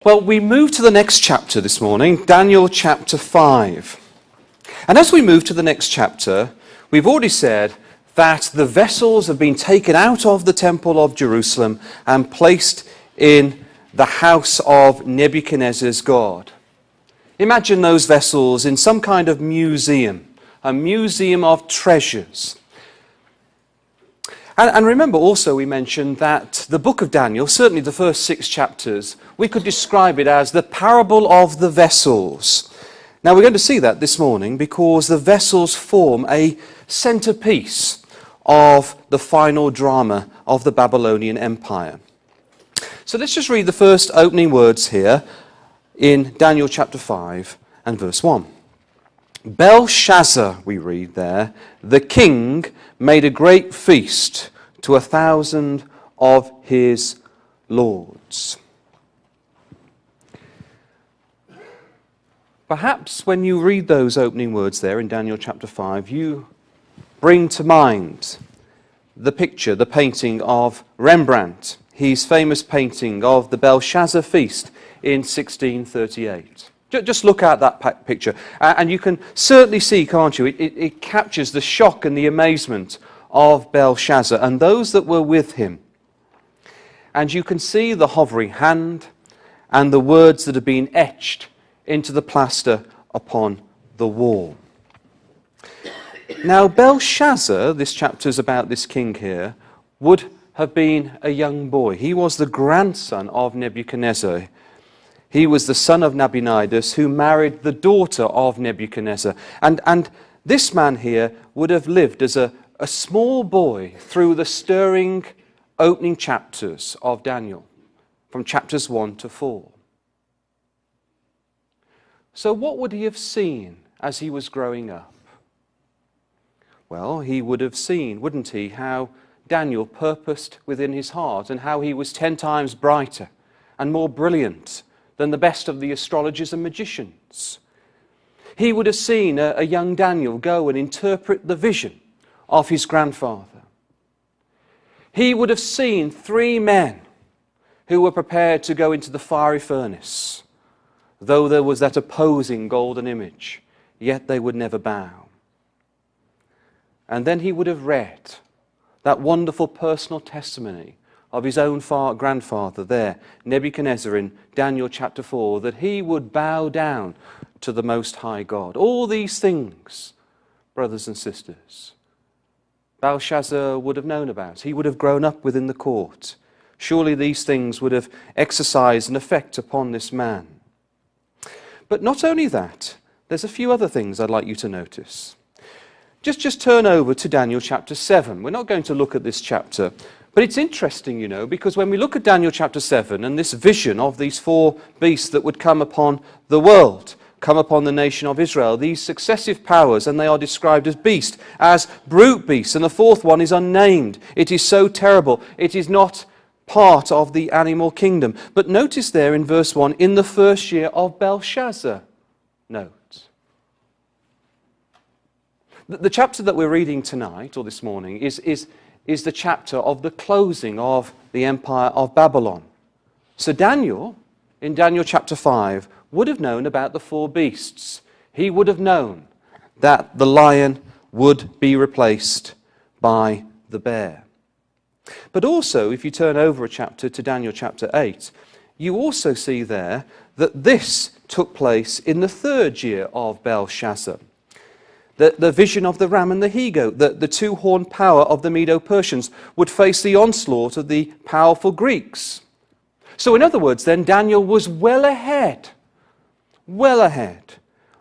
Well, we move to the next chapter this morning, Daniel chapter 5. And as we move to the next chapter, we've already said that the vessels have been taken out of the temple of Jerusalem and placed in the house of Nebuchadnezzar's God. Imagine those vessels in some kind of museum, a museum of treasures. And remember also we mentioned that the book of Daniel, certainly the first 6 chapters, we could describe it as the parable of the vessels. Now we're going to see that this morning because the vessels form a centerpiece of the final drama of the Babylonian Empire. So let's just read the first opening words here in Daniel chapter 5 and verse 1. Belshazzar, we read there, the king made a great feast to 1,000 of his lords. Perhaps when you read those opening words there in Daniel chapter 5, you bring to mind the picture, the painting of Rembrandt, his famous painting of the Belshazzar feast in 1638. Just look at that picture, and you can certainly see, can't you, it captures the shock and the amazement of Belshazzar and those that were with him. And you can see the hovering hand and the words that have been etched into the plaster upon the wall. Now, Belshazzar, this chapter is about this king here, would have been a young boy. He was the grandson of Nebuchadnezzar. He was the son of Nabonidus, who married the daughter of Nebuchadnezzar. And this man here would have lived as a small boy through the stirring opening chapters of Daniel, from chapters 1 to 4. So what would he have seen as he was growing up? Well, he would have seen, wouldn't he, how Daniel purposed within his heart and how he was 10 times brighter and more brilliant than the best of the astrologers and magicians. He would have seen a young Daniel go and interpret the vision of his grandfather. He would have seen 3 men who were prepared to go into the fiery furnace. Though there was that opposing golden image, yet they would never bow. And then he would have read that wonderful personal testimony of his own grandfather there, Nebuchadnezzar, in Daniel chapter 4, that he would bow down to the Most High God. All these things, brothers and sisters, Belshazzar would have known about. He would have grown up within the court. Surely these things would have exercised an effect upon this man. But not only that, there's a few other things I'd like you to notice. Just turn over to Daniel chapter 7. We're not going to look at this chapter, but it's interesting, you know, because when we look at Daniel chapter 7 and this vision of these 4 beasts that would come upon the world, come upon the nation of Israel, these successive powers, and they are described as beasts, as brute beasts, and the 4th one is unnamed. It is so terrible. It is not part of the animal kingdom. But notice there in verse 1, in the first year of Belshazzar. Note. The chapter that we're reading tonight, or this morning, is the chapter of the closing of the empire of Babylon. So Daniel, in Daniel chapter 5, would have known about the 4 beasts. He would have known that the lion would be replaced by the bear. But also, if you turn over a chapter to Daniel chapter 8, you also see there that this took place in the 3rd year of Belshazzar. The vision of the ram and the he-goat, the 2-horned power of the Medo-Persians, would face the onslaught of the powerful Greeks. So in other words, then, Daniel was well ahead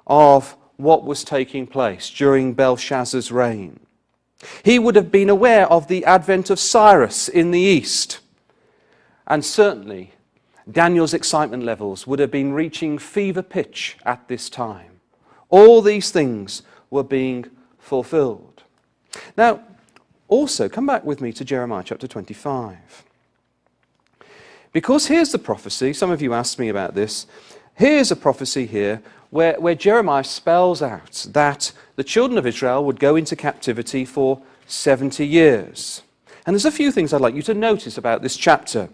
of what was taking place during Belshazzar's reign. He would have been aware of the advent of Cyrus in the east. And certainly, Daniel's excitement levels would have been reaching fever pitch at this time. All these things were being fulfilled. Now, also, come back with me to Jeremiah chapter 25. Because here's the prophecy, some of you asked me about this, here's a prophecy here where Jeremiah spells out that the children of Israel would go into captivity for 70 years. And there's a few things I'd like you to notice about this chapter.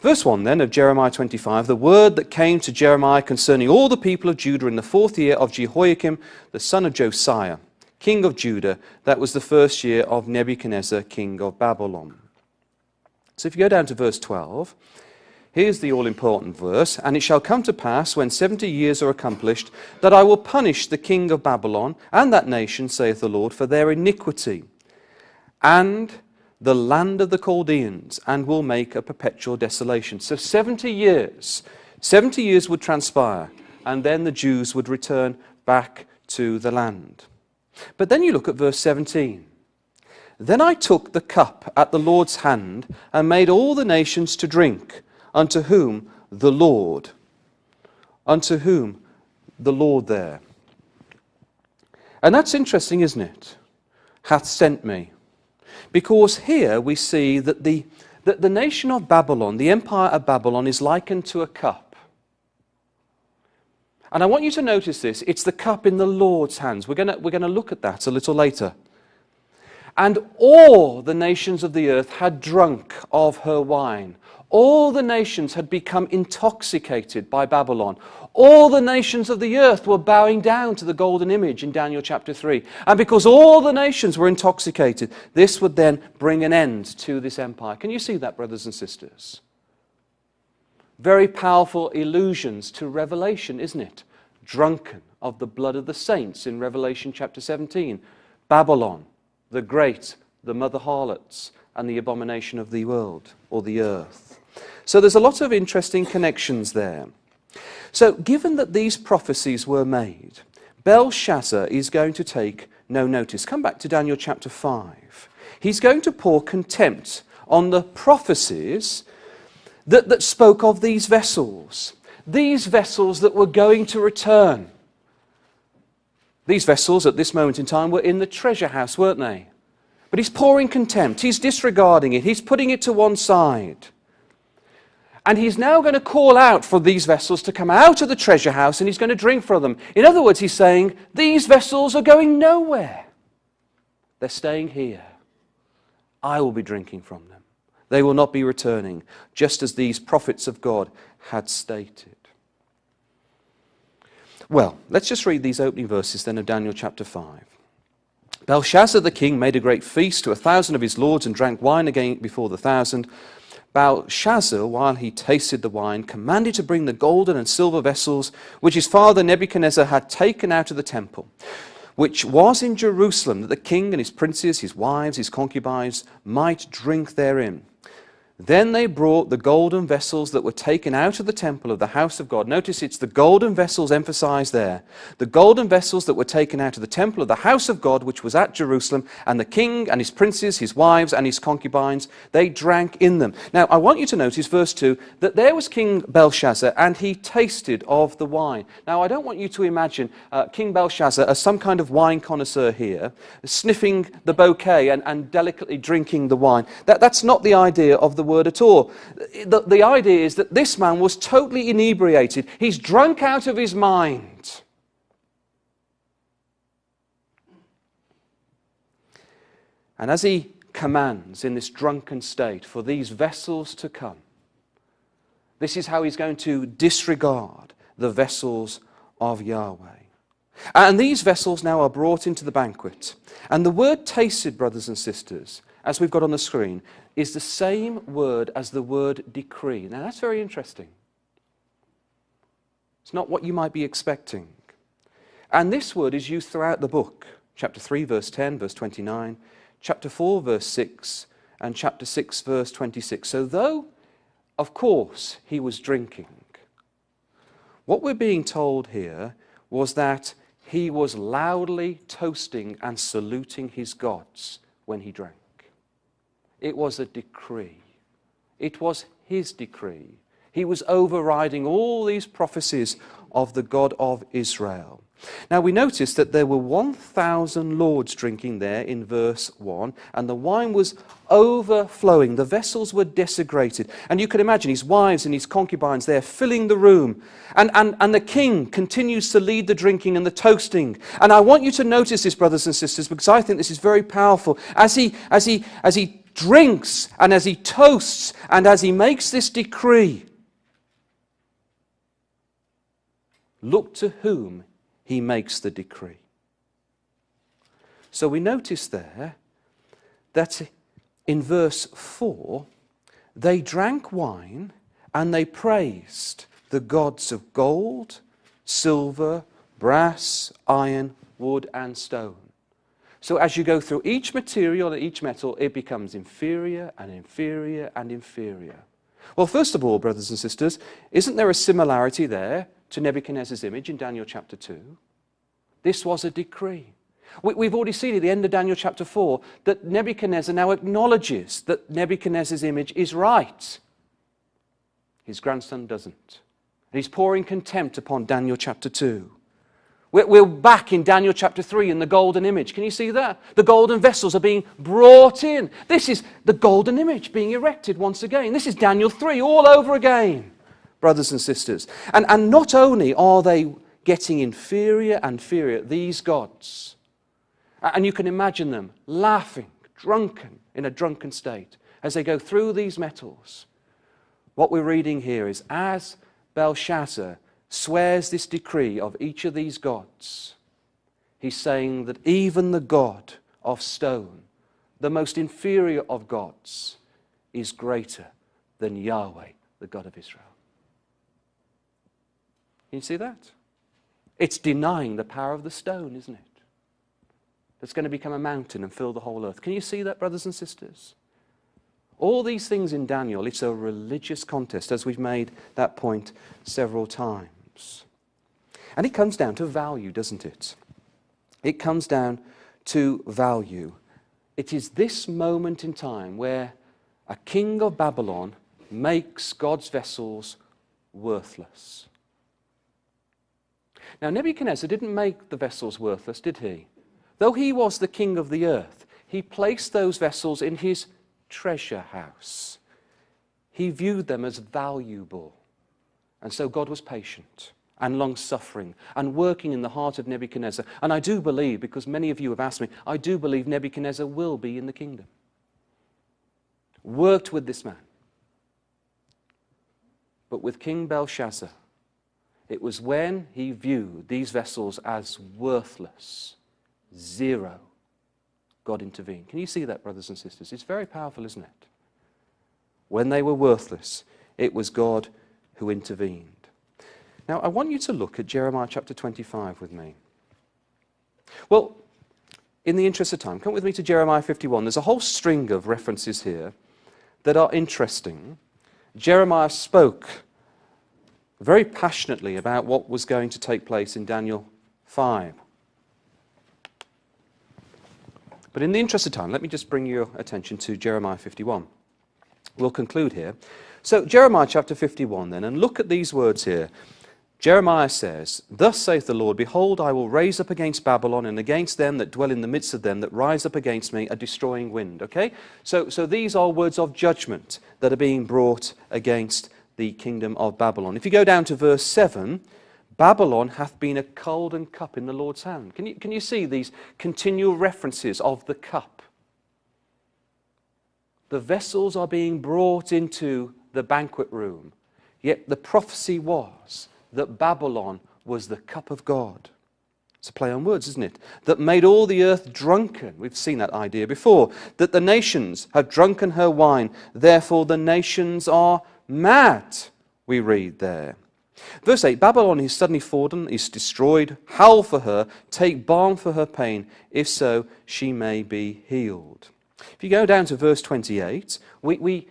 Verse 1 then of Jeremiah 25, the word that came to Jeremiah concerning all the people of Judah in the 4th year of Jehoiakim, the son of Josiah, king of Judah, that was the 1st year of Nebuchadnezzar, king of Babylon. So if you go down to verse 12, here's the all-important verse. And it shall come to pass, when 70 years are accomplished, that I will punish the king of Babylon and that nation, saith the Lord, for their iniquity, and the land of the Chaldeans, and will make a perpetual desolation. So 70 years would transpire, and then the Jews would return back to the land. But then you look at verse 17. Then I took the cup at the Lord's hand, and made all the nations to drink, unto whom the Lord there. And that's interesting, isn't it? Hath sent me. Because here we see that the nation of Babylon, the empire of Babylon, is likened to a cup. And I want you to notice this. It's the cup in the Lord's hands. We're going to look at that a little later. And all the nations of the earth had drunk of her wine. All the nations had become intoxicated by Babylon. All the nations of the earth were bowing down to the golden image in Daniel chapter 3. And because all the nations were intoxicated, this would then bring an end to this empire. Can you see that, brothers and sisters? Very powerful allusions to Revelation, isn't it? Drunken of the blood of the saints in Revelation chapter 17. Babylon, the great, the mother harlots, and the abomination of the world, or the earth. So there's a lot of interesting connections there. So given that these prophecies were made, Belshazzar is going to take no notice. Come back to Daniel chapter 5. He's going to pour contempt on the prophecies that spoke of these vessels that were going to return. These vessels at this moment in time were in the treasure house, weren't they? But he's pouring contempt. He's disregarding it. He's putting it to one side. And he's now going to call out for these vessels to come out of the treasure house, and he's going to drink from them. In other words, he's saying, these vessels are going nowhere. They're staying here. I will be drinking from them. They will not be returning, just as these prophets of God had stated. Well, let's just read these opening verses then of Daniel chapter 5. Belshazzar the king made a great feast to 1,000 of his lords, and drank wine again before the 1,000. Belshazzar, while he tasted the wine, commanded to bring the golden and silver vessels which his father Nebuchadnezzar had taken out of the temple, which was in Jerusalem, that the king and his princes, his wives, his concubines, might drink therein. Then they brought the golden vessels that were taken out of the temple of the house of God. Notice it's the golden vessels emphasized there. The golden vessels that were taken out of the temple of the house of God, which was at Jerusalem, and the king and his princes, his wives and his concubines, they drank in them. Now, I want you to notice, verse 2, that there was King Belshazzar, and he tasted of the wine. Now, I don't want you to imagine King Belshazzar as some kind of wine connoisseur here, sniffing the bouquet and delicately drinking the wine. That's not the idea of the word at all. The idea is that this man was totally inebriated. He's drunk out of his mind. And as he commands in this drunken state for these vessels to come, this is how he's going to disregard the vessels of Yahweh. And these vessels now are brought into the banquet. And the word tasted, brothers and sisters, as we've got on the screen, is the same word as the word decree. Now that's very interesting. It's not what you might be expecting. And this word is used throughout the book. Chapter 3, verse 10, verse 29, chapter 4, verse 6, and chapter 6, verse 26. So though, of course, he was drinking, what we're being told here was that he was loudly toasting and saluting his gods when he drank. It was a decree. It was his decree. He was overriding all these prophecies of the God of Israel. Now we notice that there were 1,000 lords drinking there in verse 1, and the wine was overflowing. The vessels were desecrated. And you can imagine his wives and his concubines there filling the room. And the king continues to lead the drinking and the toasting. And I want you to notice this, brothers and sisters, because I think this is very powerful. As he drinks and as he toasts and as he makes this decree, look to whom he makes the decree. So we notice there that in verse 4, they drank wine and they praised the gods of gold, silver, brass, iron, wood, and stone. So as you go through each material and each metal, it becomes inferior and inferior and inferior. Well, first of all, brothers and sisters, isn't there a similarity there to Nebuchadnezzar's image in Daniel chapter 2? This was a decree. We've already seen at the end of Daniel chapter 4 that Nebuchadnezzar now acknowledges that Nebuchadnezzar's image is right. His grandson doesn't. And he's pouring contempt upon Daniel chapter 2. We're back in Daniel chapter 3 in the golden image. Can you see that? The golden vessels are being brought in. This is the golden image being erected once again. This is Daniel 3 all over again, brothers and sisters. And not only are they getting inferior and inferior, these gods, and you can imagine them laughing, drunken, in a drunken state, as they go through these metals. What we're reading here is, as Belshazzar swears this decree of each of these gods, he's saying that even the God of stone, the most inferior of gods, is greater than Yahweh, the God of Israel. Can you see that? It's denying the power of the stone, isn't it? That's going to become a mountain and fill the whole earth. Can you see that, brothers and sisters? All these things in Daniel, it's a religious contest, as we've made that point several times. And it comes down to value, doesn't it? It comes down to value. It is this moment in time where a king of Babylon makes God's vessels worthless. Now, Nebuchadnezzar didn't make the vessels worthless, did he? Though he was the king of the earth, he placed those vessels in his treasure house. He viewed them as valuable. And so God was patient and long-suffering and working in the heart of Nebuchadnezzar. And I do believe, because many of you have asked me, I do believe Nebuchadnezzar will be in the kingdom. Worked with this man. But with King Belshazzar, it was when he viewed these vessels as worthless, zero, God intervened. Can you see that, brothers and sisters? It's very powerful, isn't it? When they were worthless, it was God who intervened. Now, I want you to look at Jeremiah chapter 25 with me. Well, in the interest of time, come with me to Jeremiah 51. There's a whole string of references here that are interesting. Jeremiah spoke very passionately about what was going to take place in Daniel 5. But in the interest of time, let me just bring your attention to Jeremiah 51. We'll conclude here. So Jeremiah chapter 51 then, and look at these words here. Jeremiah says, "Thus saith the Lord, Behold, I will raise up against Babylon and against them that dwell in the midst of them that rise up against me a destroying wind." Okay? So these are words of judgment that are being brought against the kingdom of Babylon. If you go down to verse 7, Babylon hath been a golden cup in the Lord's hand. Can you see these continual references of the cup? The vessels are being brought into the banquet room, yet the prophecy was that Babylon was the cup of God. It's a play on words, isn't it? That made all the earth drunken. We've seen that idea before. That the nations have drunken her wine, therefore the nations are mad, we read there. Verse 8, Babylon is suddenly fallen, is destroyed. Howl for her, take balm for her pain, if so she may be healed. If you go down to verse 28, we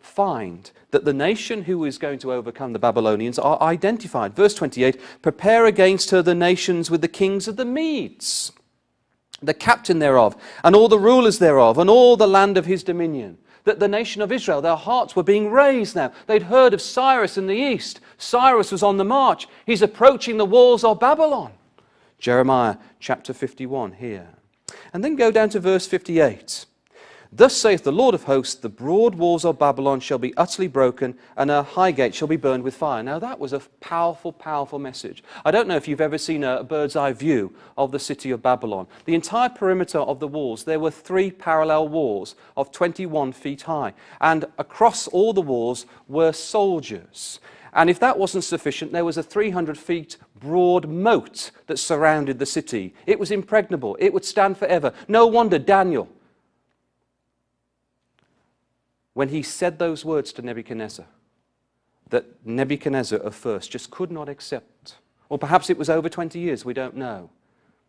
find that the nation who is going to overcome the Babylonians are identified. Verse 28, prepare against her the nations with the kings of the Medes, the captain thereof, and all the rulers thereof, and all the land of his dominion. That the nation of Israel, their hearts were being raised now. They'd heard of Cyrus in the east. Cyrus was on the march. He's approaching the walls of Babylon. Jeremiah chapter 51 here. And then go down to verse 58. Thus saith the Lord of hosts, the broad walls of Babylon shall be utterly broken, and her high gate shall be burned with fire. Now that was a powerful, powerful message. I don't know if you've ever seen a bird's eye view of the city of Babylon. The entire perimeter of the walls, there were 3 parallel walls of 21 feet high. And across all the walls were soldiers. And if that wasn't sufficient, there was a 300 feet broad moat that surrounded the city. It was impregnable. It would stand forever. No wonder Daniel, when he said those words to Nebuchadnezzar, that Nebuchadnezzar at first just could not accept. Or perhaps it was over 20 years, we don't know.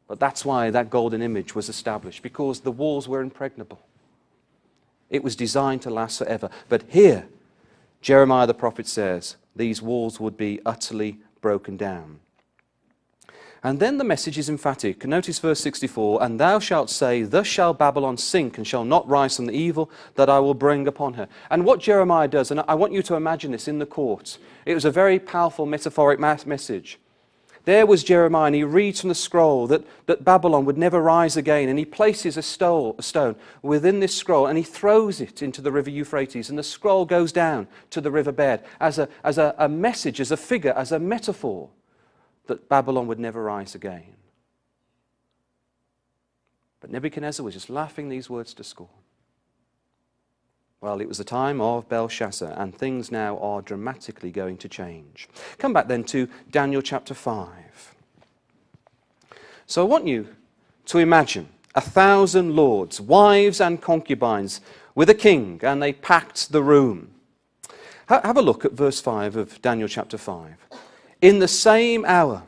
But that's why that golden image was established, because the walls were impregnable. It was designed to last forever. But here, Jeremiah the prophet says, these walls would be utterly broken down. And then the message is emphatic. Notice verse 64, and thou shalt say, thus shall Babylon sink, and shall not rise from the evil that I will bring upon her. And what Jeremiah does, and I want you to imagine this in the court, it was a very powerful metaphoric message. There was Jeremiah, and he reads from the scroll that Babylon would never rise again, and he places a stone within this scroll, and he throws it into the river Euphrates, and the scroll goes down to the riverbed as a message, as a figure, as a metaphor, that Babylon would never rise again. But Nebuchadnezzar was just laughing these words to scorn. Well, it was the time of Belshazzar, and things now are dramatically going to change. Come back then to Daniel chapter 5. So I want you to imagine 1,000 lords, wives and concubines, with a king, and they packed the room. Have a look at verse 5 of Daniel chapter 5. In the same hour,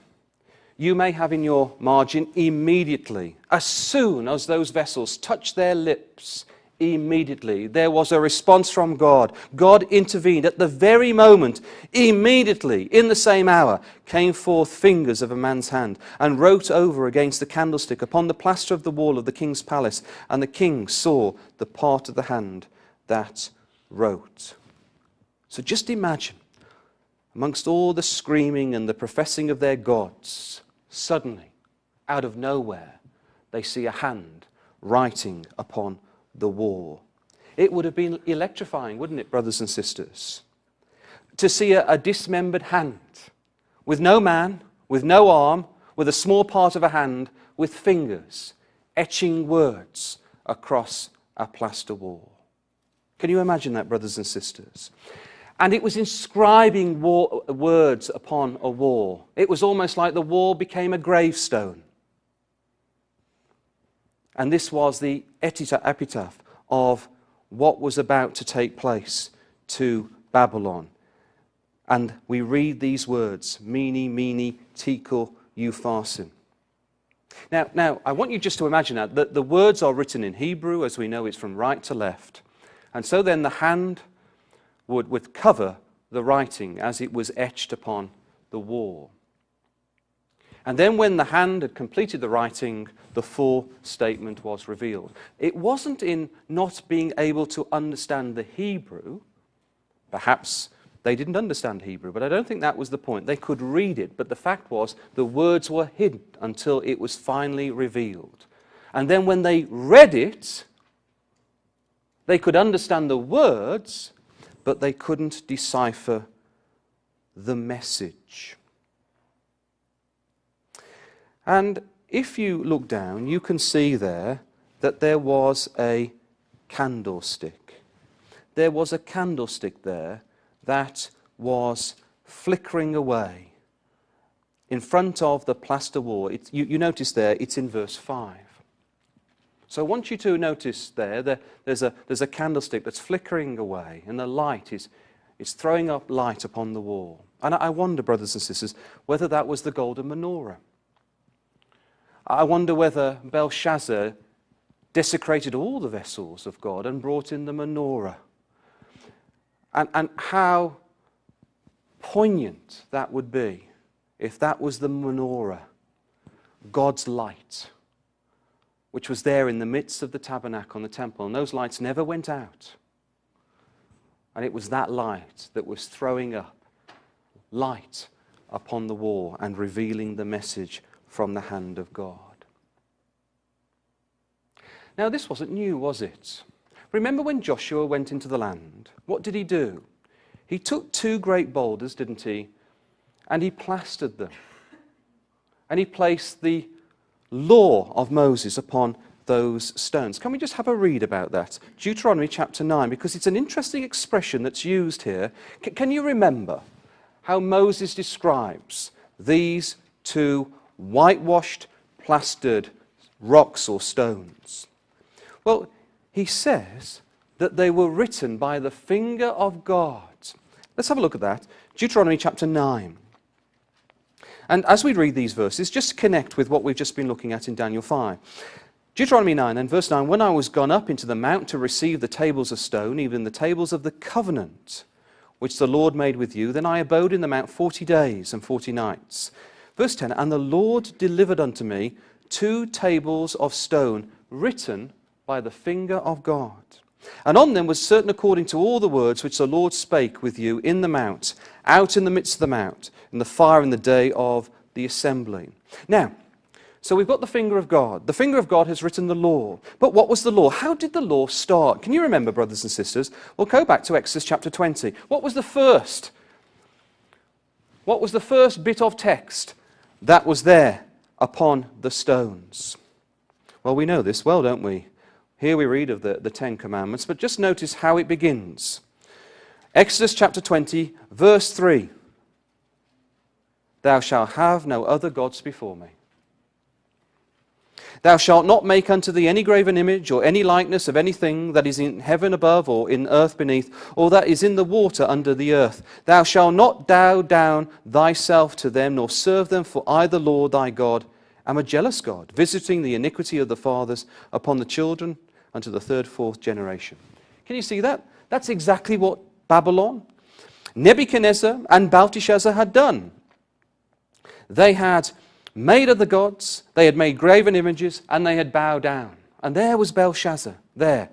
you may have in your margin, immediately, as soon as those vessels touched their lips, immediately there was a response from God. God intervened at the very moment. Immediately, in the same hour, came forth fingers of a man's hand, and wrote over against the candlestick upon the plaster of the wall of the king's palace. And the king saw the part of the hand that wrote. So just imagine, amongst all the screaming and the professing of their gods, suddenly, out of nowhere, they see a hand writing upon the wall. It would have been electrifying, wouldn't it, brothers and sisters? To see a dismembered hand, with no man, with no arm, with a small part of a hand, with fingers, etching words across a plaster wall. Can you imagine that, brothers and sisters? And it was inscribing words upon a wall. It was almost like the wall became a gravestone. And this was the epitaph of what was about to take place to Babylon. And we read these words, Mene, Mene, Tekel, Upharsin. Now, I want you just to imagine that the words are written in Hebrew, as we know it's from right to left. And so then the hand would cover the writing as it was etched upon the wall. And then when the hand had completed the writing, the full statement was revealed. It wasn't in not being able to understand the Hebrew. Perhaps they didn't understand Hebrew, but I don't think that was the point. They could read it, but the fact was the words were hidden until it was finally revealed. And then when they read it, they could understand the words, but they couldn't decipher the message. And if you look down, you can see there that there was a candlestick. There was a candlestick there that was flickering away in front of the plaster wall. You notice there, it's in verse 5. So I want you to notice there's a candlestick that's flickering away, and the light is throwing up light upon the wall. And I wonder, brothers and sisters, whether that was the golden menorah. I wonder whether Belshazzar desecrated all the vessels of God and brought in the menorah. And how poignant that would be if that was the menorah, God's light, which was there in the midst of the tabernacle and the temple. And those lights never went out. And it was that light that was throwing up light upon the wall and revealing the message from the hand of God. Now, this wasn't new, was it? Remember when Joshua went into the land? What did he do? He took 2 great boulders, didn't he? And he plastered them. And he placed the law of Moses upon those stones. Can we just have a read about that? Deuteronomy chapter 9, because it's an interesting expression that's used here. Can you remember how Moses describes these 2 whitewashed, plastered rocks or stones? Well, he says that they were written by the finger of God. Let's have a look at that. Deuteronomy chapter 9. And as we read these verses, just connect with what we've just been looking at in Daniel 5. Deuteronomy 9 and verse 9, when I was gone up into the mount to receive the tables of stone, even the tables of the covenant, which the Lord made with you, then I abode in the mount 40 days and 40 nights. Verse 10, and the Lord delivered unto me 2 tables of stone, written by the finger of God. And on them was certain according to all the words which the Lord spake with you in the mount, out in the midst of the mount, in the fire in the day of the assembly. Now, so we've got the finger of God. The finger of God has written the law. But what was the law? How did the law start? Can you remember, brothers and sisters? Well, go back to Exodus chapter 20. What was the first? What was the first bit of text that was there upon the stones? Well, we know this well, don't we? Here we read of the 10 Commandments, but just notice how it begins. Exodus chapter 20, verse 3. Thou shalt have no other gods before me. Thou shalt not make unto thee any graven image or any likeness of anything that is in heaven above or in earth beneath, or that is in the water under the earth. Thou shalt not bow down thyself to them, nor serve them, for I, the Lord thy God, am a jealous God, visiting the iniquity of the fathers upon the children unto the 3rd, 4th generation. Can you see that? That's exactly what Babylon, Nebuchadnezzar and Belteshazzar had done. They had made other gods, they had made graven images, and they had bowed down. And there was Belshazzar, there.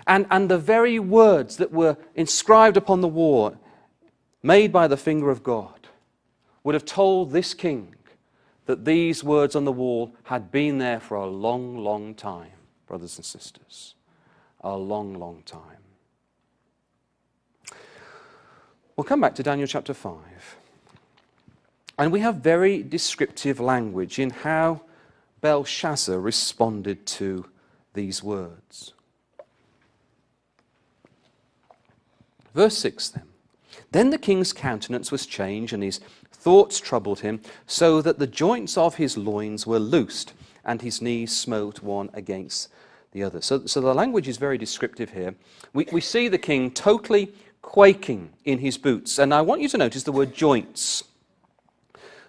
And the very words that were inscribed upon the wall, made by the finger of God, would have told this king that these words on the wall had been there for a long, long time, brothers and sisters. A long, long time. We'll come back to Daniel chapter 5. And we have very descriptive language in how Belshazzar responded to these words. Verse 6 then. Then the king's countenance was changed, and his thoughts troubled him, so that the joints of his loins were loosed, and his knees smote one against the other. So the language is very descriptive here. We see the king totally quaking in his boots. And I want you to notice the word joints.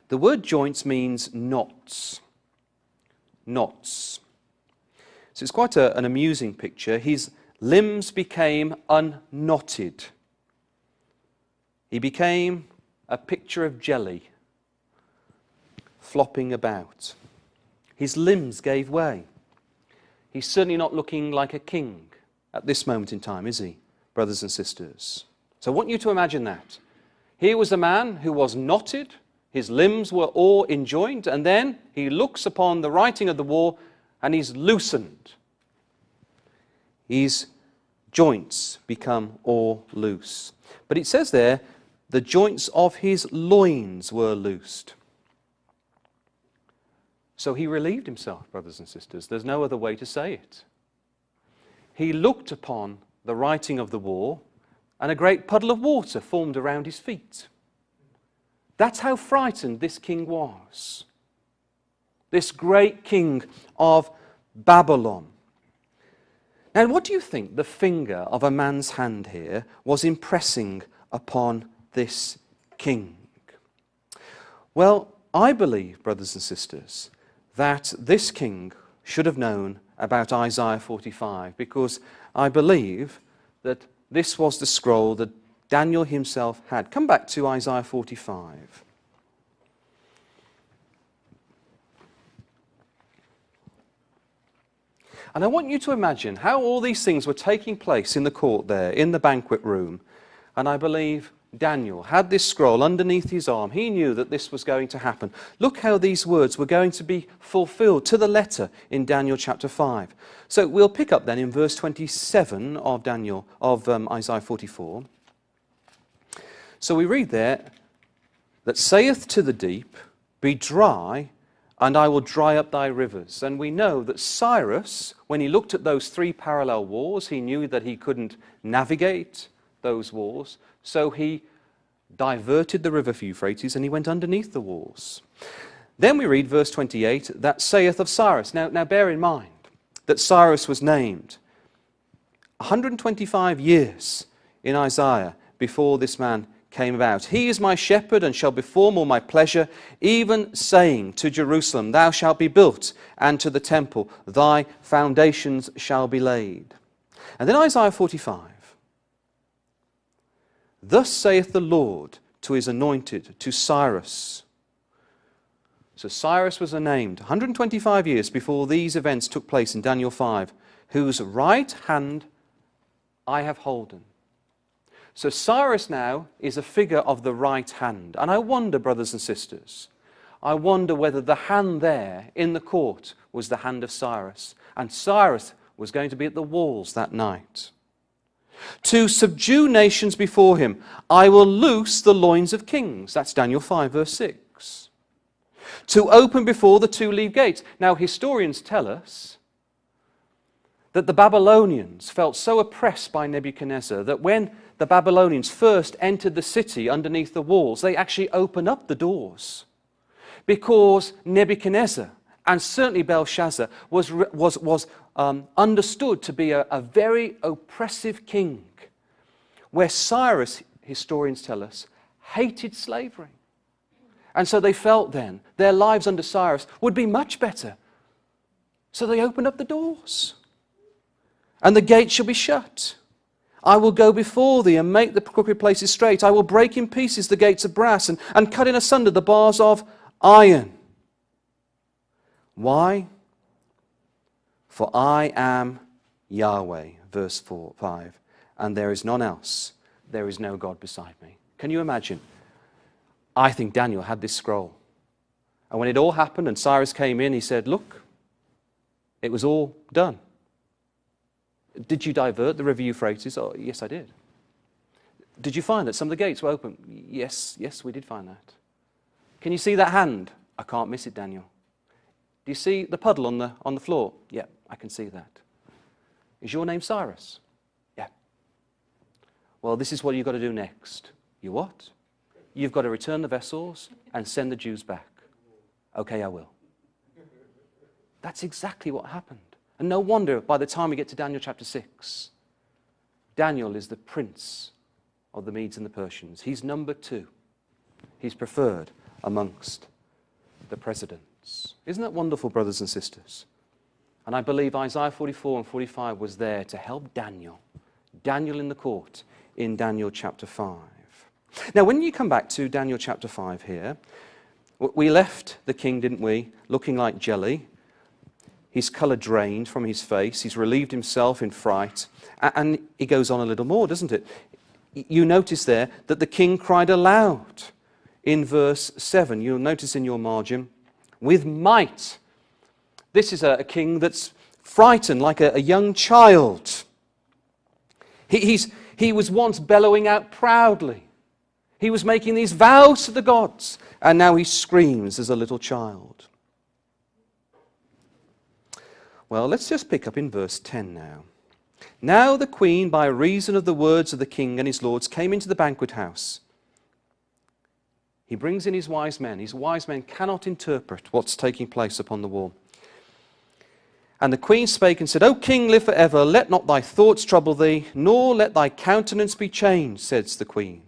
The word joints means knots. Knots. So it's quite an amusing picture. His limbs became unknotted. He became a picture of jelly flopping about. His limbs gave way. He's certainly not looking like a king at this moment in time, is he, brothers and sisters? So I want you to imagine that. Here was a man who was knotted, his limbs were all enjoined, and then he looks upon the writing of the wall and he's loosened. His joints become all loose. But it says there, the joints of his loins were loosed. So he relieved himself, brothers and sisters. There's no other way to say it. He looked upon the writing of the wall, and a great puddle of water formed around his feet. That's how frightened this king was. This great king of Babylon. Now, what do you think the finger of a man's hand here was impressing upon this king? Well, I believe, brothers and sisters, that this king should have known about Isaiah 45, because I believe that this was the scroll that Daniel himself had. Come back to Isaiah 45. And I want you to imagine how all these things were taking place in the court there, in the banquet room. And I believe Daniel had this scroll underneath his arm, he knew that this was going to happen. Look how these words were going to be fulfilled to the letter in Daniel chapter 5. So we'll pick up then in verse 27 of Isaiah 44. So we read there, that saith to the deep, be dry, and I will dry up thy rivers. And we know that Cyrus, when he looked at those three parallel walls, he knew that he couldn't navigate those walls, so he diverted the river Euphrates and he went underneath the walls. Then we read verse 28, that saith of Cyrus. Now bear in mind that Cyrus was named 125 years in Isaiah before this man came about. He is my shepherd and shall perform all my pleasure, even saying to Jerusalem, thou shalt be built, and to the temple, thy foundations shall be laid. And then Isaiah 45. Thus saith the Lord to his anointed, to Cyrus. So Cyrus was named 125 years before these events took place in Daniel 5, whose right hand I have holden. So Cyrus now is a figure of the right hand. And I wonder, brothers and sisters, I wonder whether the hand there in the court was the hand of Cyrus. And Cyrus was going to be at the walls that night. To subdue nations before him, I will loose the loins of kings. That's Daniel 5, verse 6. To open before the two-leaved gates. Now, historians tell us that the Babylonians felt so oppressed by Nebuchadnezzar that when the Babylonians first entered the city underneath the walls, they actually opened up the doors. Because Nebuchadnezzar, and certainly Belshazzar, was understood to be a very oppressive king, where Cyrus, historians tell us, hated slavery. And so they felt then their lives under Cyrus would be much better. So they opened up the doors. And the gate shall be shut. I will go before thee and make the crooked places straight. I will break in pieces the gates of brass and cut in asunder the bars of iron. Why? For I am Yahweh, verse 5, and there is none else. There is no God beside me. Can you imagine? I think Daniel had this scroll. And when it all happened and Cyrus came in, he said, look, it was all done. Did you divert the river Euphrates? Oh, yes, I did. Did you find that some of the gates were open? Yes, we did find that. Can you see that hand? I can't miss it, Daniel. Do you see the puddle on the floor? Yeah, I can see that. Is your name Cyrus? Yeah. Well, this is what you've got to do next. You what? You've got to return the vessels and send the Jews back. Okay, I will. That's exactly what happened. And no wonder by the time we get to Daniel chapter 6, Daniel is the prince of the Medes and the Persians. He's number 2. He's preferred amongst the presidents. Isn't that wonderful, brothers and sisters? And I believe Isaiah 44 and 45 was there to help Daniel. Daniel in the court in Daniel chapter 5. Now, when you come back to Daniel chapter 5 here, we left the king, didn't we, looking like jelly. His colour drained from his face. He's relieved himself in fright. And he goes on a little more, doesn't it? You notice there that the king cried aloud in verse 7. You'll notice in your margin, with might. This is a king that's frightened like a young child. He was once bellowing out proudly. He was making these vows to the gods. And now he screams as a little child. Well, let's just pick up in verse 10 now. Now the queen, by reason of the words of the king and his lords, came into the banquet house. He brings in his wise men. His wise men cannot interpret what's taking place upon the wall. And the queen spake and said, O king, live forever. Let not thy thoughts trouble thee, nor let thy countenance be changed, says the queen.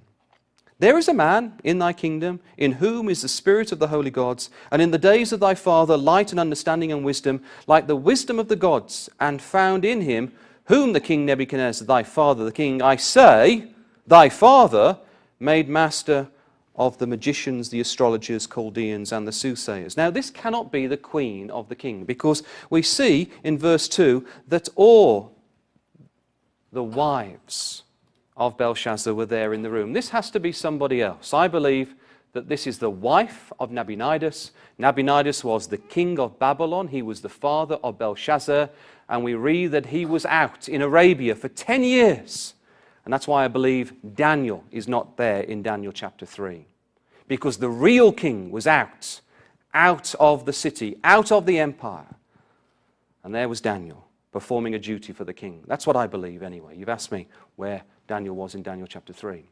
There is a man in thy kingdom, in whom is the spirit of the holy gods, and in the days of thy father light and understanding and wisdom, like the wisdom of the gods, and found in him, whom the king Nebuchadnezzar, thy father the king, I say, thy father, made master of the magicians, the astrologers, Chaldeans, and the soothsayers. Now this cannot be the queen of the king, because we see in verse 2 that all the wives of Belshazzar were there in the room. This has to be somebody else. I believe that this is the wife of Nabonidus. Nabonidus was the king of Babylon. He was the father of Belshazzar. And we read that he was out in Arabia for 10 years. And that's why I believe Daniel is not there in Daniel chapter 3. Because the real king was out of the city, out of the empire. And there was Daniel performing a duty for the king. That's what I believe anyway. You've asked me where Daniel was in Daniel chapter 3.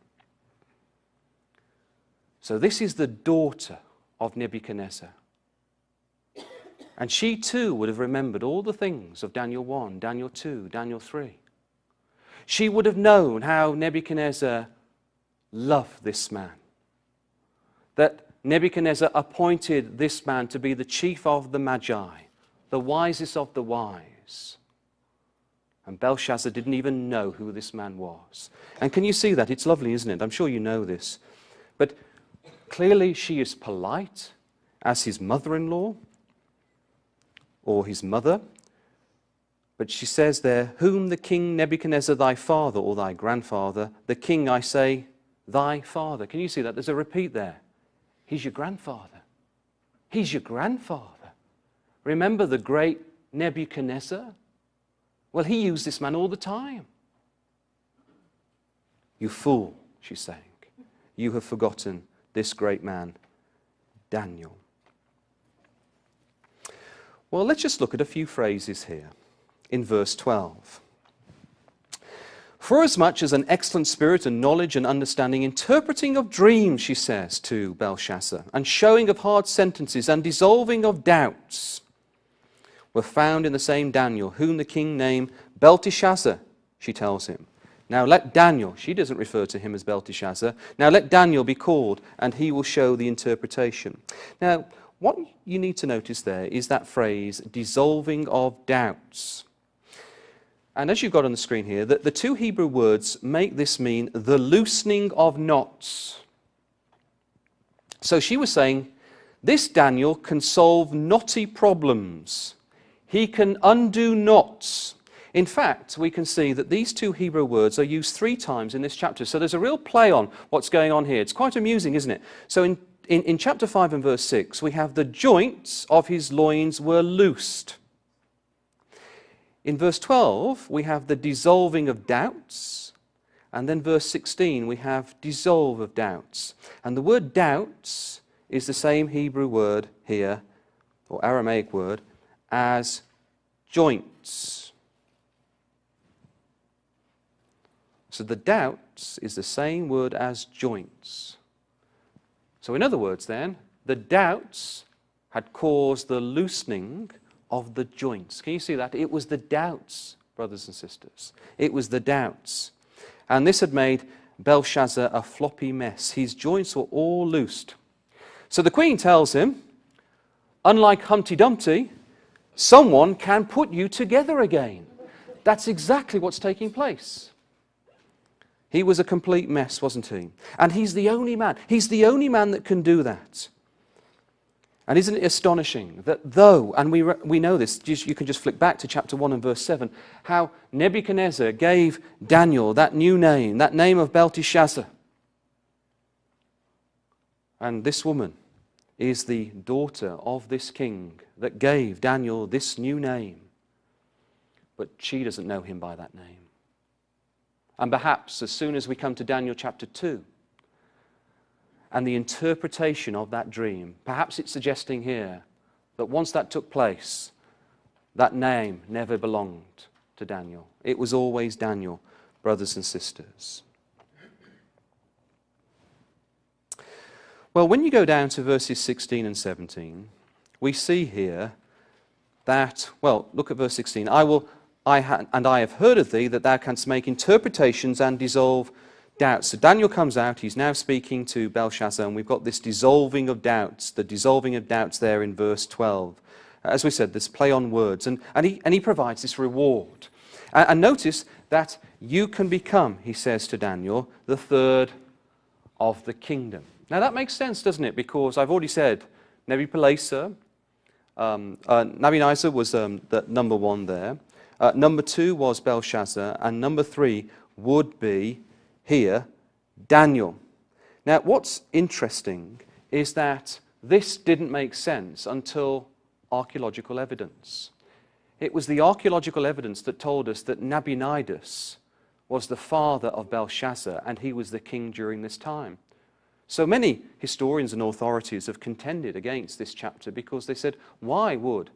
So this is the daughter of Nebuchadnezzar. And she too would have remembered all the things of Daniel 1, Daniel 2, Daniel 3. She would have known how Nebuchadnezzar loved this man. That Nebuchadnezzar appointed this man to be the chief of the Magi, the wisest of the wise. And Belshazzar didn't even know who this man was. And can you see that? It's lovely, isn't it? I'm sure you know this. But clearly she is polite as his mother-in-law or his mother. But she says there, whom the king Nebuchadnezzar thy father or thy grandfather, the king, I say, thy father. Can you see that? There's a repeat there. He's your grandfather. He's your grandfather. Remember the great Nebuchadnezzar? Well, he used this man all the time. You fool, she's saying. You have forgotten this great man, Daniel. Well, let's just look at a few phrases here in verse 12. Forasmuch as an excellent spirit and knowledge and understanding, interpreting of dreams, she says to Belshazzar, and showing of hard sentences and dissolving of doubts, were found in the same Daniel, whom the king named Belteshazzar, she tells him. Now let Daniel, she doesn't refer to him as Belteshazzar, now let Daniel be called, and he will show the interpretation. Now, what you need to notice there is that phrase, dissolving of doubts. And as you've got on the screen here, the two Hebrew words make this mean the loosening of knots. So she was saying, this Daniel can solve knotty problems. He can undo knots. In fact, we can see that these two Hebrew words are used 3 times in this chapter. So there's a real play on what's going on here. It's quite amusing, isn't it? So in chapter 5 and verse 6, we have the joints of his loins were loosed. In verse 12, we have the dissolving of doubts. And then verse 16, we have dissolve of doubts. And the word doubts is the same Hebrew word here, or Aramaic word, as joints. So the doubts is the same word as joints. So in other words then, the doubts had caused the loosening of the joints. Can you see that? It was the doubts, brothers and sisters. It was the doubts. And this had made Belshazzar a floppy mess. His joints were all loosed. So the queen tells him, unlike Humpty Dumpty, someone can put you together again. That's exactly what's taking place. He was a complete mess, wasn't he? And he's the only man. He's the only man that can do that. And isn't it astonishing that though, and we know this, you can just flick back to chapter 1 and verse 7, how Nebuchadnezzar gave Daniel that new name, that name of Belteshazzar. And this woman is the daughter of this king that gave Daniel this new name. But she doesn't know him by that name. And perhaps as soon as we come to Daniel chapter 2 and the interpretation of that dream, perhaps it's suggesting here that once that took place, that name never belonged to Daniel. It was always Daniel, brothers and sisters. Well, when you go down to verses 16 and 17, we see here that, well, look at verse 16. I have heard of thee that thou canst make interpretations and dissolve doubts. So Daniel comes out, he's now speaking to Belshazzar, and we've got this dissolving of doubts, the dissolving of doubts there in verse 12. As we said, this play on words, and he provides this reward. And notice that you can become, he says to Daniel, the third of the kingdom. Now that makes sense, doesn't it? Because I've already said Nabonidus was the number 1 there. Number 2 was Belshazzar, and number 3 would be here Daniel. Now, what's interesting is that this didn't make sense until archaeological evidence. It was the archaeological evidence that told us that Nabonidus was the father of Belshazzar, and he was the king during this time. So many historians and authorities have contended against this chapter because they said, why would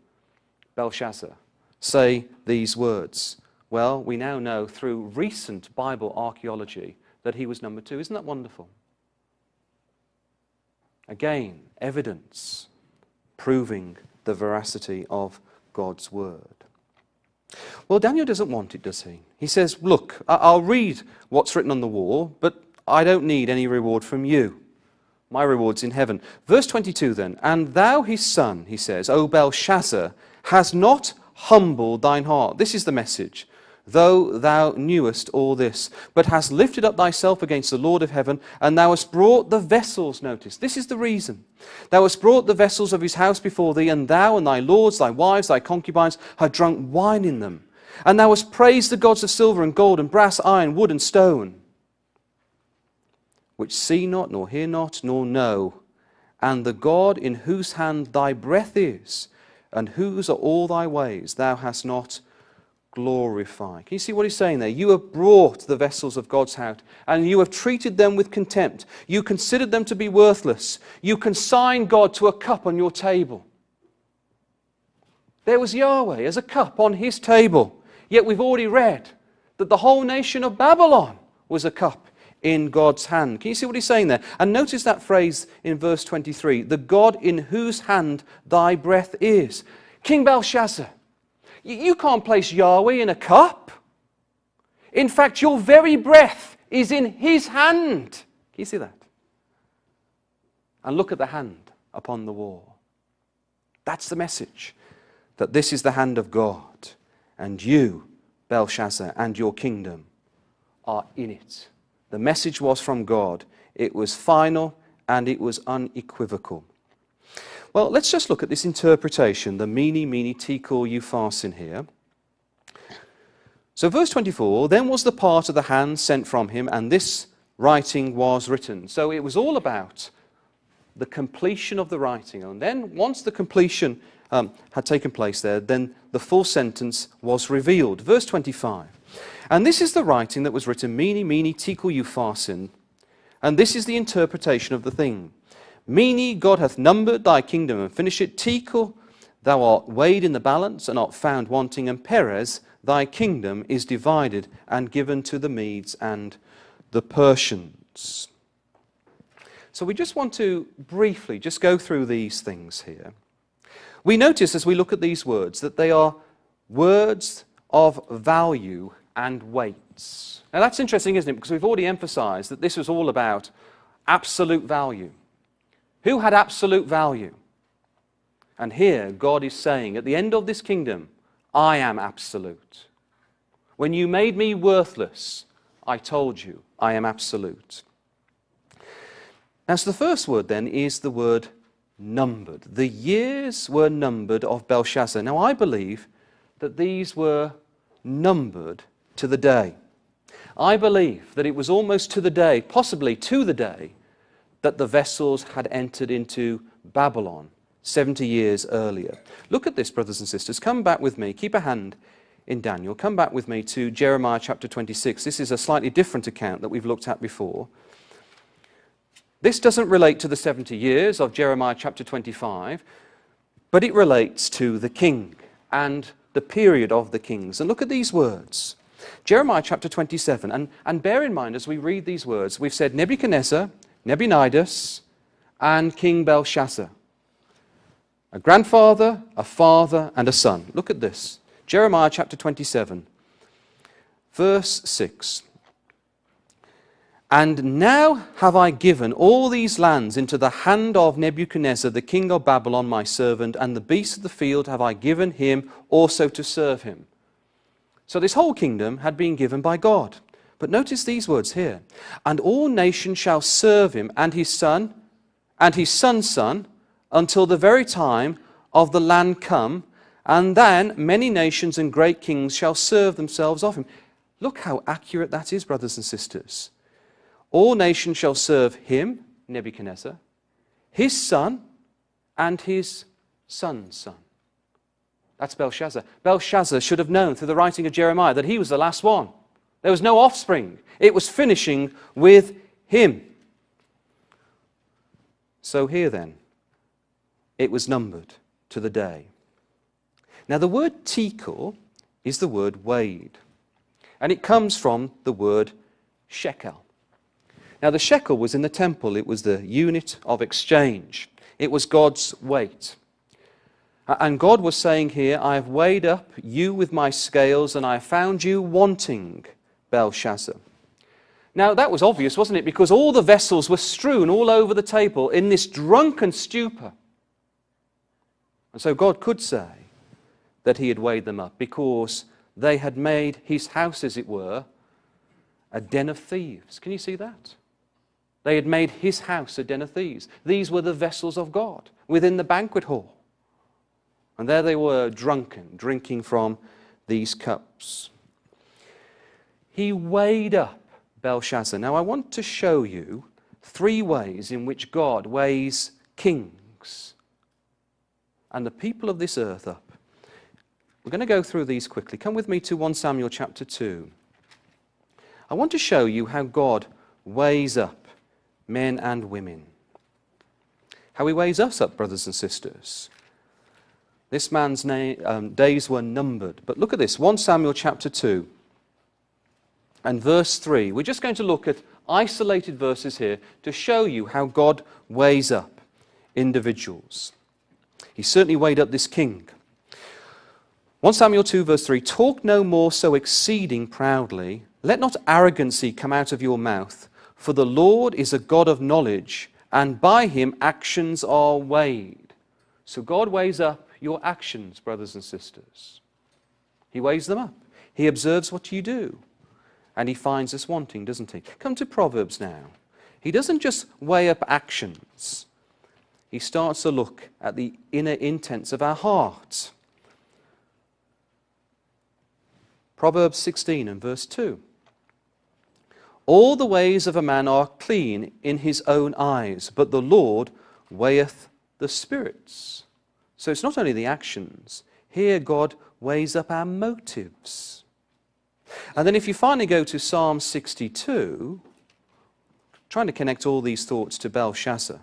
Belshazzar say these words? Well, we now know through recent Bible archaeology that he was number 2. Isn't that wonderful? Again, evidence proving the veracity of God's word. Well, Daniel doesn't want it, does he? He says, look, I'll read what's written on the wall, but I don't need any reward from you. My reward's in heaven. Verse 22 then, and thou his son, he says, O Belshazzar, has not humbled thine heart. This is the message. Though thou knewest all this, but hast lifted up thyself against the Lord of heaven, and thou hast brought the vessels, notice, this is the reason. Thou hast brought the vessels of his house before thee, and thou and thy lords, thy wives, thy concubines, have drunk wine in them. And thou hast praised the gods of silver and gold and brass, iron, wood and stone, which see not, nor hear not, nor know, and the God in whose hand thy breath is, and whose are all thy ways, thou hast not glorified. Can you see what he's saying there? You have brought the vessels of God's house, and you have treated them with contempt. You considered them to be worthless. You consigned God to a cup on your table. There was Yahweh as a cup on his table. Yet we've already read that the whole nation of Babylon was a cup in God's hand. Can you see what he's saying there? And notice that phrase in verse 23, the God in whose hand thy breath is. King Belshazzar, you can't place Yahweh in a cup. In fact, your very breath is in his hand. Can you see that? And look at the hand upon the wall. That's the message, that this is the hand of God, and you, Belshazzar, and your kingdom are in it. The message was from God. It was final and it was unequivocal. Well, let's just look at this interpretation, the mene, tekel, upharsin here. So verse 24, then was the part of the hand sent from him, and this writing was written. So it was all about the completion of the writing. And then once the completion had taken place there, then the full sentence was revealed. Verse 25, and this is the writing that was written, mene, tekel, upharsin, and this is the interpretation of the thing. Mene, God hath numbered thy kingdom and finished it. Tekel, thou art weighed in the balance and art found wanting. And Perez, thy kingdom is divided and given to the Medes and the Persians. So we just want to briefly just go through these things here. We notice as we look at these words that they are words of value and weights. Now that's interesting, isn't it? Because we've already emphasized that this was all about absolute value. Who had absolute value? And here God is saying, at the end of this kingdom, I am absolute. When you made me worthless, I told you I am absolute. Now, so the first word then is the word numbered. The years were numbered of Belshazzar. Now, I believe that these were numbered to the day. I believe that it was almost to the day, possibly to the day, that the vessels had entered into Babylon 70 years earlier. Look at this, brothers and sisters. Come back with me. Keep a hand in Daniel. Come back with me to Jeremiah chapter 26. This is a slightly different account that we've looked at before. This doesn't relate to the 70 years of Jeremiah chapter 25, but it relates to the king and the period of the kings. And look at these words. Jeremiah chapter 27. And bear in mind as we read these words, we've said Nebuchadnezzar, Nabonidus, and King Belshazzar. A grandfather, a father, and a son. Look at this. Jeremiah chapter 27, verse 6. And now have I given all these lands into the hand of Nebuchadnezzar, the king of Babylon, my servant, and the beasts of the field have I given him also to serve him. So this whole kingdom had been given by God. But notice these words here. And all nations shall serve him, and his son, and his son's son, until the very time of the land come, and then many nations and great kings shall serve themselves of him. Look how accurate that is, brothers and sisters. All nations shall serve him, Nebuchadnezzar, his son, and his son's son. That's Belshazzar. Belshazzar should have known through the writing of Jeremiah that he was the last one. There was no offspring. It was finishing with him. So here then, it was numbered to the day. Now the word tekel is the word weighed, and it comes from the word shekel. Now the shekel was in the temple. It was the unit of exchange. It was God's weight. And God was saying here, I have weighed up you with my scales, and I have found you wanting, Belshazzar. Now that was obvious, wasn't it? Because all the vessels were strewn all over the table in this drunken stupor. And so God could say that he had weighed them up because they had made his house, as it were, a den of thieves. Can you see that? They had made his house a den of thieves. These were the vessels of God within the banquet hall. And there they were, drunken, drinking from these cups. He weighed up Belshazzar. Now I want to show you 3 ways in which God weighs kings and the people of this earth up. We're going to go through these quickly. Come with me to 1 Samuel chapter 2. I want to show you how God weighs up men and women. How he weighs us up, brothers and sisters. This man's days were numbered. But look at this, 1 Samuel chapter 2 and verse 3. We're just going to look at isolated verses here to show you how God weighs up individuals. He certainly weighed up this king. 1 Samuel 2 verse 3, talk no more so exceeding proudly. Let not arrogancy come out of your mouth. For the Lord is a God of knowledge, and by him actions are weighed. So God weighs up your actions, brothers and sisters. He weighs them up. He observes what you do. And he finds us wanting, doesn't he? Come to Proverbs now. He doesn't just weigh up actions. He starts to look at the inner intents of our hearts. Proverbs 16 and verse 2. All the ways of a man are clean in his own eyes, but the Lord weigheth the spirits. So it's not only the actions. Here God weighs up our motives. And then if you finally go to Psalm 62, trying to connect all these thoughts to Belshazzar.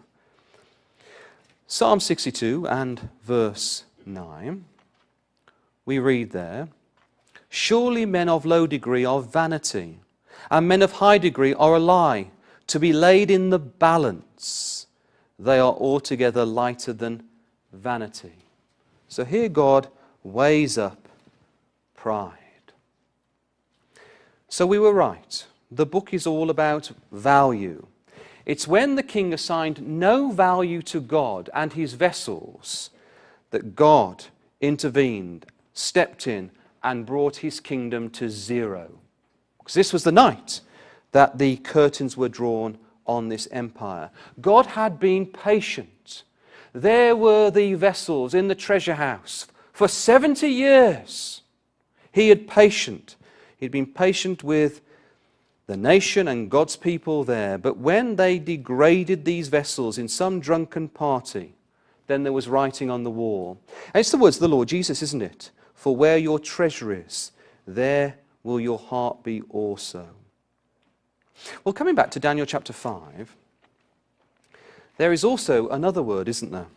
Psalm 62 and verse 9, we read there, surely men of low degree are vanity, and men of high degree are a lie, to be laid in the balance. They are altogether lighter than vanity. So here God weighs up pride. So we were right. The book is all about value. It's when the king assigned no value to God and his vessels that God intervened, stepped in, and brought his kingdom to zero. Because this was the night that the curtains were drawn on this empire. God had been patient. There were the vessels in the treasure house for 70 years. He had patient. He'd been patient with the nation and God's people there. But when they degraded these vessels in some drunken party, then there was writing on the wall. And it's the words of the Lord Jesus, isn't it? For where your treasure is, there will your heart be also. Well, coming back to Daniel chapter 5, there is also another word, isn't there?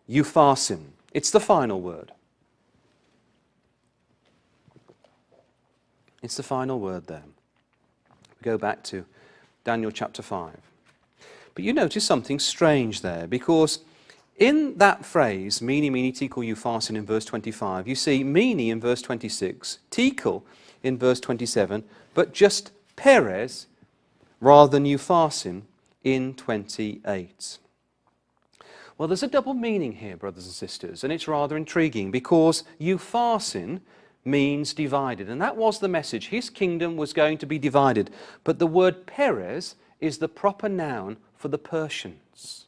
Eupharsin. It's the final word. It's the final word there. We go back to Daniel chapter 5. But you notice something strange there, because in that phrase, mene, mene, tekel, eupharsin in verse 25, you see mene in verse 26, tekel in verse 27, but just Perez rather than eupharsin in 28. Well, there's a double meaning here, brothers and sisters, and it's rather intriguing because eupharsin means divided, and that was the message. His kingdom was going to be divided, but the word Perez is the proper noun for the Persians.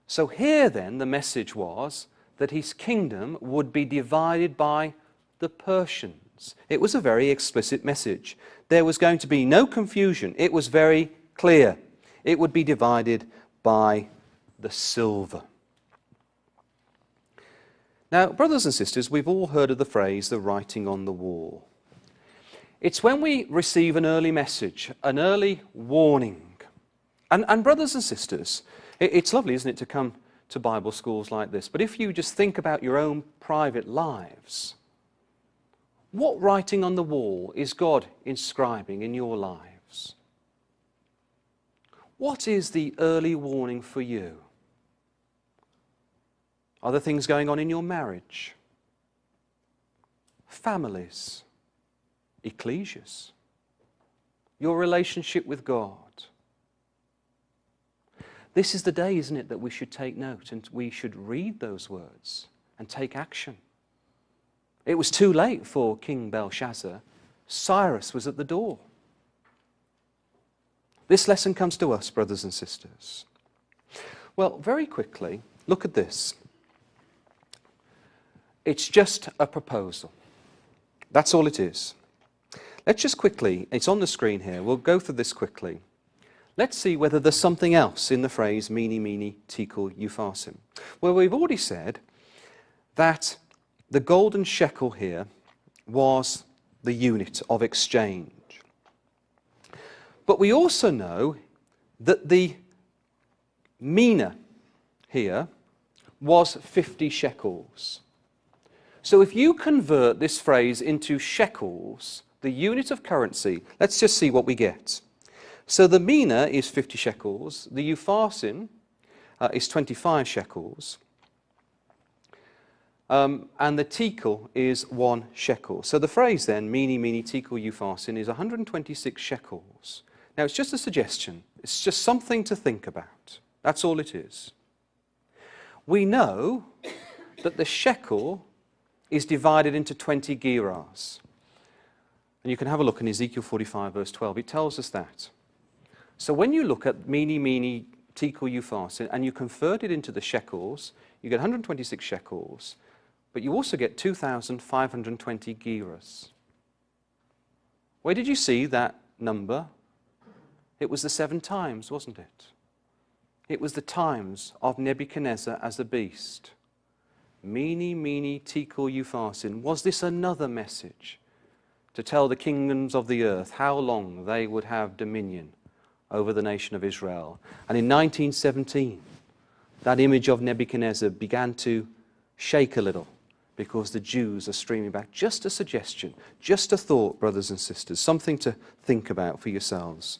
So here then the message was that his kingdom would be divided by the Persians. Egyptians. It was a very explicit message. There was going to be no confusion. It was very clear. It would be divided by the silver. Now, brothers and sisters, we've all heard of the phrase, the writing on the wall. It's when we receive an early message, an early warning. And brothers and sisters, it's lovely, isn't it, to come to Bible schools like this. But if you just think about your own private lives, what writing on the wall is God inscribing in your lives? What is the early warning for you? Are there things going on in your marriage, families, ecclesias, your relationship with God? This is the day, isn't it, that we should take note and we should read those words and take action. It was too late for King Belshazzar. Cyrus was at the door. This lesson comes to us, brothers and sisters. Well, very quickly, look at this. It's just a proposal. That's all it is. Let's just quickly, it's on the screen here, we'll go through this quickly. Let's see whether there's something else in the phrase, mene, mene, tekel, upharsin. Well, we've already said that the golden shekel here was the unit of exchange. But we also know that the mina here was 50 shekels. So if you convert this phrase into shekels, the unit of currency, let's just see what we get. So the mina is 50 shekels, the upharsin is 25 shekels, and the tekel is 1 shekel. So the phrase then, mene, mene, tekel, upharsin, is 126 shekels. Now it's just a suggestion, it's just something to think about. That's all it is. We know that the shekel is divided into 20 gerahs. And you can have a look in Ezekiel 45 verse 12, it tells us that. So when you look at mene, mene, tekel, upharsin, and you convert it into the shekels, you get 126 shekels, but you also get 2,520 gerahs. Where did you see that number? It was the 7 times, wasn't it? It was the times of Nebuchadnezzar as a beast. Mene, mene, tekel, upharsin. Was this another message to tell the kingdoms of the earth how long they would have dominion over the nation of Israel? And in 1917, that image of Nebuchadnezzar began to shake a little because the Jews are streaming back. Just a suggestion, just a thought, brothers and sisters, something to think about for yourselves.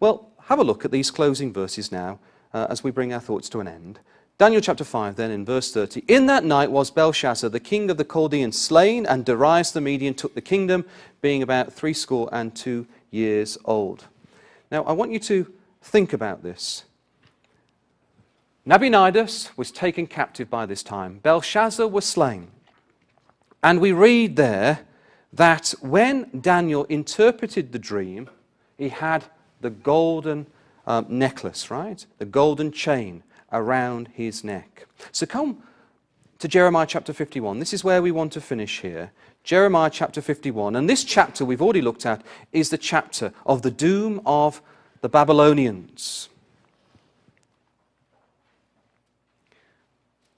Well, have a look at these closing verses now as we bring our thoughts to an end. Daniel chapter 5 then in verse 30. In that night was Belshazzar, the king of the Chaldeans, slain, and Darius the Median took the kingdom, being about 62 years old. Now, I want you to think about this. Nabonidus was taken captive by this time. Belshazzar was slain. And we read there that when Daniel interpreted the dream, he had the golden necklace, right? The golden chain around his neck. So come to Jeremiah chapter 51. This is where we want to finish here. Jeremiah chapter 51. And this chapter we've already looked at is the chapter of the doom of the Babylonians.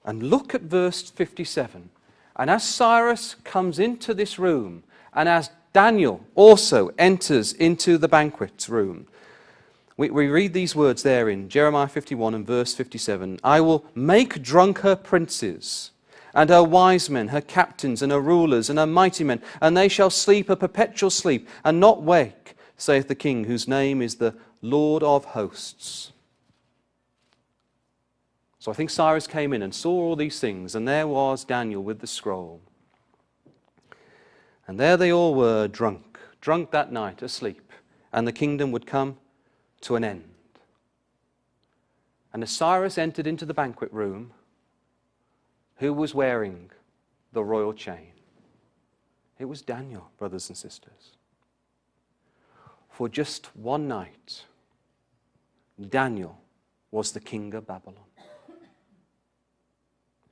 And look at verse 57. And as Cyrus comes into this room, and as Daniel also enters into the banquet room, we read these words there in Jeremiah 51 and verse 57. I will make drunk her princes, and her wise men, her captains, and her rulers, and her mighty men, and they shall sleep a perpetual sleep, and not wake, saith the King, whose name is the Lord of hosts. So I think Cyrus came in and saw all these things, and there was Daniel with the scroll. And there they all were drunk that night, asleep, and the kingdom would come to an end. And as Cyrus entered into the banquet room, who was wearing the royal chain? It was Daniel, brothers and sisters. For just one night, Daniel was the king of Babylon.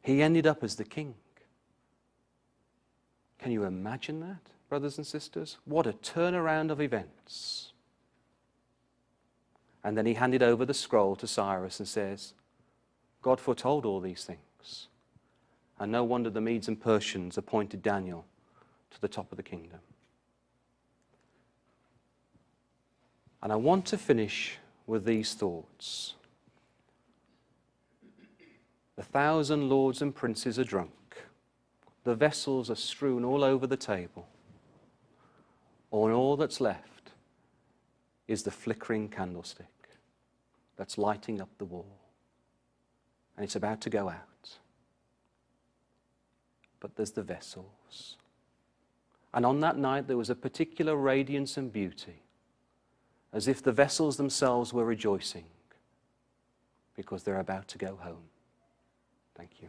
He ended up as the king. Can you imagine that, brothers and sisters? What a turnaround of events. And then he handed over the scroll to Cyrus and says, God foretold all these things. And no wonder the Medes and Persians appointed Daniel to the top of the kingdom. And I want to finish with these thoughts. The 1,000 lords and princes are drunk. The vessels are strewn all over the table. And all that's left is the flickering candlestick that's lighting up the wall. And it's about to go out. But there's the vessels. And on that night there was a particular radiance and beauty, as if the vessels themselves were rejoicing because they're about to go home. Thank you.